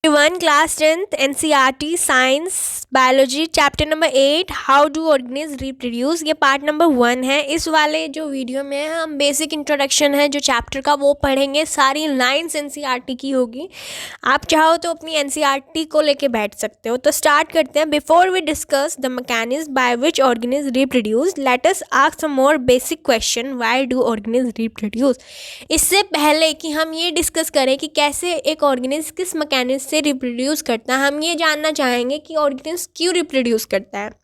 One class 10th NCERT Science Biology Chapter number 8 How do organisms reproduce। ये part number 1 है। इस वाले जो वीडियो में हम बेसिक इंट्रोडक्शन है जो चैप्टर का वो पढ़ेंगे। सारी लाइन्स NCERT की होगी। आप चाहो तो अपनी NCERT को लेके बैठ सकते हो। तो स्टार्ट करते हैं। Before we discuss the mechanism by which organism reproduce, let us ask some more basic question, why do organism reproduce. इससे पहले कि हम ये डिस्कस करें कि कैसे एक ऑर्गेनिज्म किस मैकेनिज्म से रिप्रोड्यूस करता है, हम ये जानना चाहेंगे कि ऑर्गेनिज्म क्यों रिप्रोड्यूस करता है।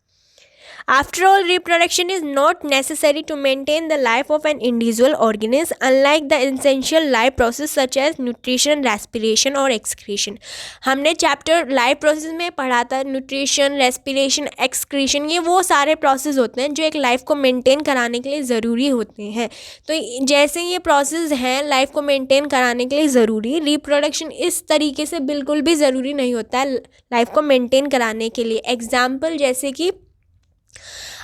After all, reproduction is not necessary to maintain the life of an individual organism, unlike the essential life process such as nutrition, respiration और excretion। हमने चैप्टर लाइफ प्रोसेस में पढ़ा था। न्यूट्रिशन, रेस्पिरेशन, एक्सक्रीशन, ये वो सारे प्रोसेस होते हैं जो एक लाइफ को मेंटेन कराने के लिए ज़रूरी होते हैं। तो जैसे ये प्रोसेस हैं लाइफ को मेंटेन कराने के लिए ज़रूरी, रिप्रोडक्शन इस तरीके से बिल्कुल भी ज़रूरी नहीं होता है लाइफ को मेंटेन कराने के लिए। एग्जाम्पल जैसे कि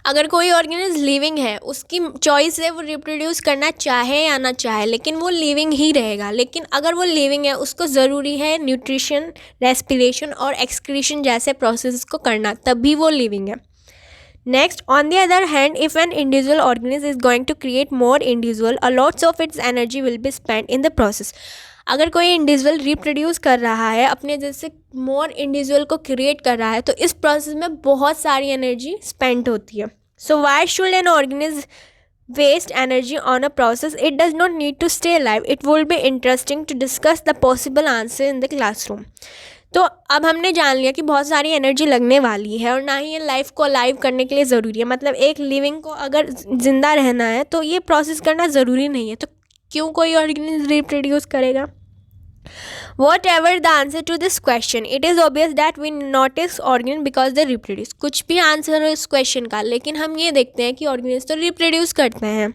अगर कोई ऑर्गेनिज्म लिविंग है, उसकी चॉइस है वो रिप्रोड्यूस करना चाहे या ना चाहे, लेकिन वो लिविंग ही रहेगा। लेकिन अगर वो लिविंग है, उसको ज़रूरी है न्यूट्रिशन, रेस्पिरेशन और एक्सक्रीशन जैसे प्रोसेस को करना, तभी वो लिविंग है। Next, on the other hand, if an individual organism is going to create more individual, a lots of its energy will be spend in the process. अगर कोई individual reproduce कर रहा है, अपने जैसे मोर इंडिविजुअल को create कर रहा है, तो इस प्रोसेस में बहुत सारी एनर्जी स्पेंड होती है। So why should an organism waste energy on a process? It does not need to stay live. It will be interesting to discuss the possible answer in the classroom. तो अब हमने जान लिया कि बहुत सारी एनर्जी लगने वाली है और ना ही ये लाइफ को अलाइव करने के लिए ज़रूरी है। मतलब एक लिविंग को अगर ज़िंदा रहना है तो ये प्रोसेस करना ज़रूरी नहीं है, तो क्यों कोई ऑर्गेनिज्म रिप्रोड्यूस करेगा? Whatever the answer to this question, it is obvious that we notice organisms because they reproduce। कुछ भी आंसर हो इस क्वेश्चन का, लेकिन हम ये देखते हैं कि ऑर्गेनिज्म तो रिप्रोड्यूस करते हैं।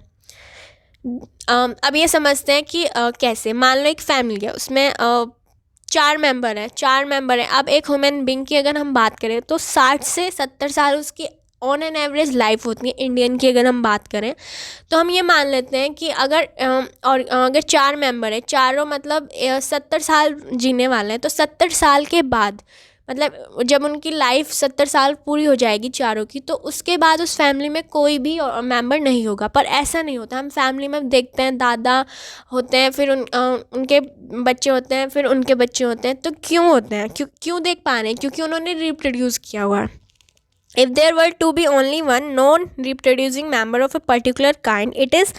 अब ये समझते हैं कि कैसे। मान लो एक फैमिली है, उसमें 4 मेंबर हैं। अब एक ह्यूमन बीइंग की अगर हम बात करें तो 60 से 70 साल उसकी ऑन एन एवरेज लाइफ होती है। इंडियन की अगर हम बात करें तो हम ये मान लेते हैं कि अगर 4 मेंबर है, चारों मतलब 70 साल जीने वाले हैं, तो 70 साल के बाद मतलब जब उनकी लाइफ 70 साल पूरी हो जाएगी चारों की, तो उसके बाद उस फैमिली में कोई भी मेंबर नहीं होगा। पर ऐसा नहीं होता। हम फैमिली में देखते हैं दादा होते हैं, फिर उनके बच्चे होते हैं, फिर उनके बच्चे होते हैं। तो क्यों होते हैं? क्यों देख पा रहे हैं? क्योंकि उन्होंने रिप्रोड्यूस किया हुआ है। If there were to be only one non-reproducing member of a particular kind, it is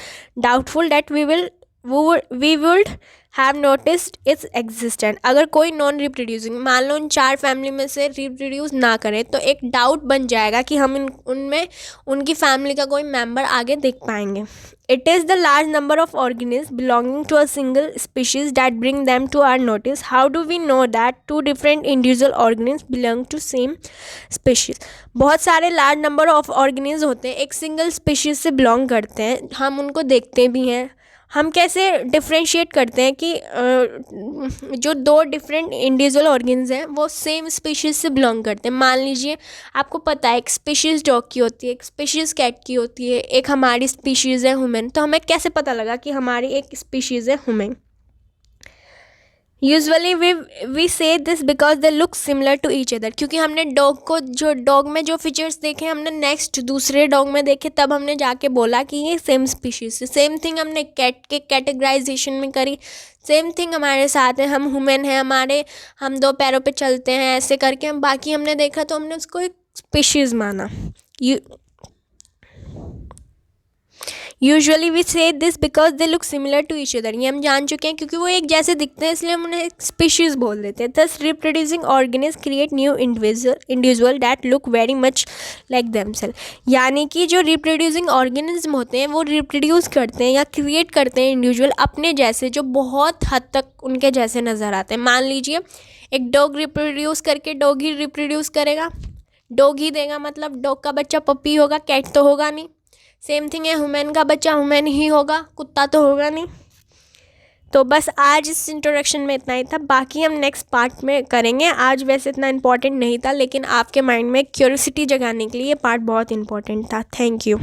doubtful that we would have noticed its existence। अगर कोई नॉन रिप्रोड्यूसिंग, मान लो उन 4 फैमिली में से रिप्रोड्यूस ना करें, तो एक डाउट बन जाएगा कि हम उनमें उनकी फैमिली का कोई मेंबर आगे देख पाएंगे। It is the large number of organisms belonging to a single species that bring them to our notice। How do we know that 2 different individual organisms belong to same species? बहुत सारे large number of organism होते हैं, एक single species से belong करते हैं, हम उनको देखते भी हैं। हम कैसे डिफ्रेंशिएट करते हैं कि जो 2 डिफरेंट इंडिविजुअल ऑर्गेन्स हैं वो सेम स्पीशीज़ से बिलोंग करते हैं। मान लीजिए आपको पता है एक स्पीशीज़ डॉग की होती है, एक स्पीशीज़ कैट की होती है, एक हमारी स्पीशीज़ है ह्यूमन। तो हमें कैसे पता लगा कि हमारी एक स्पीशीज़ है human? Usually we say this because they look similar to each other. क्योंकि हमने डॉग में जो फीचर्स देखे हमने नेक्स्ट दूसरे डॉग में देखे, तब हमने जाके बोला कि ये सेम स्पीशीज़ है। सेम थिंग हमने कैट के कैटेगराइजेशन में करी। सेम थिंग हमारे साथ है, हम ह्यूमन हैं, हम 2 पैरों पे चलते हैं, ऐसे करके हम बाकी हमने देखा तो हमने उसको एक स्पीशीज़ माना। Usually we say this because they look similar to each other. ये हम जान चुके हैं, क्योंकि वो एक जैसे दिखते हैं इसलिए हम उन्हें एक स्पीशीज़ बोल देते हैं। Thus reproducing organism create new individual that look very much like themself. यानी कि जो रिप्रोड्यूसिंग ऑर्गेनिज्म होते हैं वो रिप्रोड्यूस करते हैं या क्रिएट करते हैं इंडिविजुअल अपने जैसे, जो बहुत हद तक उनके जैसे नज़र आते हैं। मान लीजिए एक डॉग रिप्रोड्यूस करके डॉग ही रिप्रोड्यूस करेगा, डॉग ही देगा, मतलब डॉग का बच्चा पपी होगा, कैट तो होगा नहीं। सेम थिंग है, ह्यूमन का बच्चा ह्यूमन ही होगा, कुत्ता तो होगा नहीं। तो बस आज इस इंट्रोडक्शन में इतना ही था, बाकी हम नेक्स्ट पार्ट में करेंगे। आज वैसे इतना इम्पॉर्टेंट नहीं था, लेकिन आपके माइंड में क्यूरियोसिटी जगाने के लिए ये पार्ट बहुत इम्पॉर्टेंट था। Thank you.